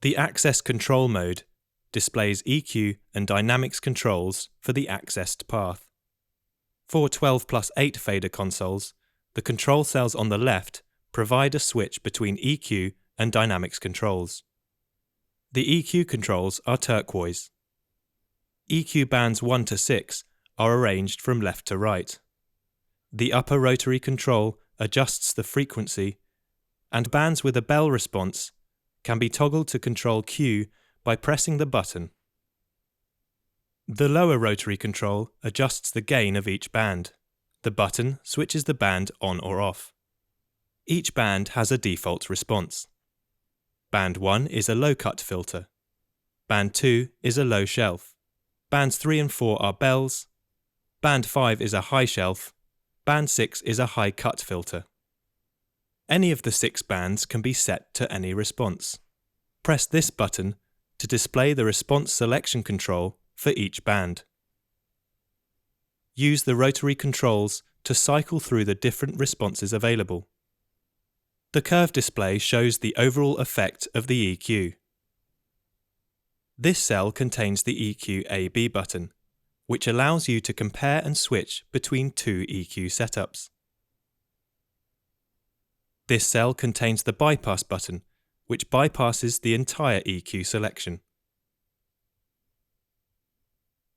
The Access Control mode displays EQ and dynamics controls for the accessed path. For 12+8 fader consoles, the control cells on the left provide a switch between EQ and dynamics controls. The EQ controls are turquoise. EQ bands 1 to 6 are arranged from left to right. The upper rotary control adjusts the frequency, and bands with a bell response can be toggled to control Q by pressing the button. The lower rotary control adjusts the gain of each band. The button switches the band on or off. Each band has a default response. Band 1 is a low-cut filter. Band 2 is a low shelf. Bands 3 and 4 are bells. Band 5 is a high shelf. Band 6 is a high-cut filter. Any of the 6 bands can be set to any response. Press this button to display the response selection control for each band. Use the rotary controls to cycle through the different responses available. The curve display shows the overall effect of the EQ. This cell contains the EQ AB button, which allows you to compare and switch between 2 EQ setups. This cell contains the bypass button, which bypasses the entire EQ selection.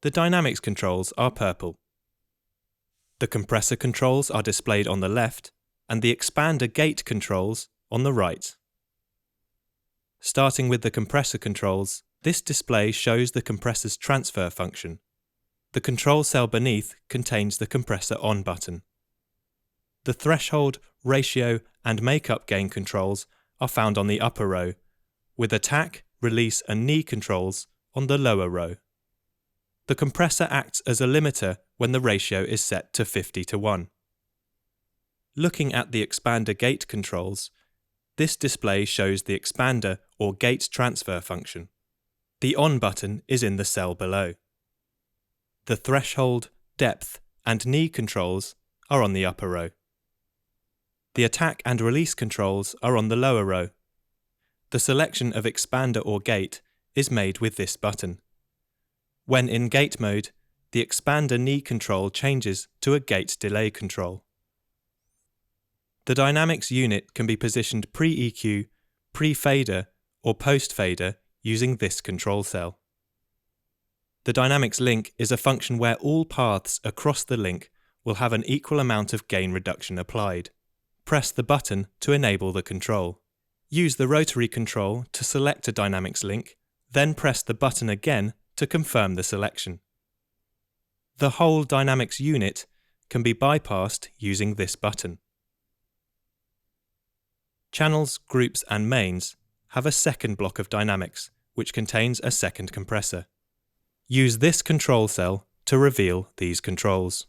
The dynamics controls are purple. The compressor controls are displayed on the left, and the expander gate controls on the right. Starting with the compressor controls, this display shows the compressor's transfer function. The control cell beneath contains the compressor on button. The threshold, ratio, and makeup gain controls are found on the upper row, with attack, release, and knee controls on the lower row. The compressor acts as a limiter when the ratio is set to 50:1. Looking at the expander gate controls, this display shows the expander or gate transfer function. The on button is in the cell below. The threshold, depth, and knee controls are on the upper row. The attack and release controls are on the lower row. The selection of expander or gate is made with this button. When in gate mode, the expander knee control changes to a gate delay control. The dynamics unit can be positioned pre-EQ, pre-fader, or post-fader using this control cell. The dynamics link is a function where all paths across the link will have an equal amount of gain reduction applied. Press the button to enable the control. Use the rotary control to select a dynamics link, then press the button again to confirm the selection. The whole dynamics unit can be bypassed using this button. Channels, groups, and mains have a second block of dynamics, which contains a second compressor. Use this control cell to reveal these controls.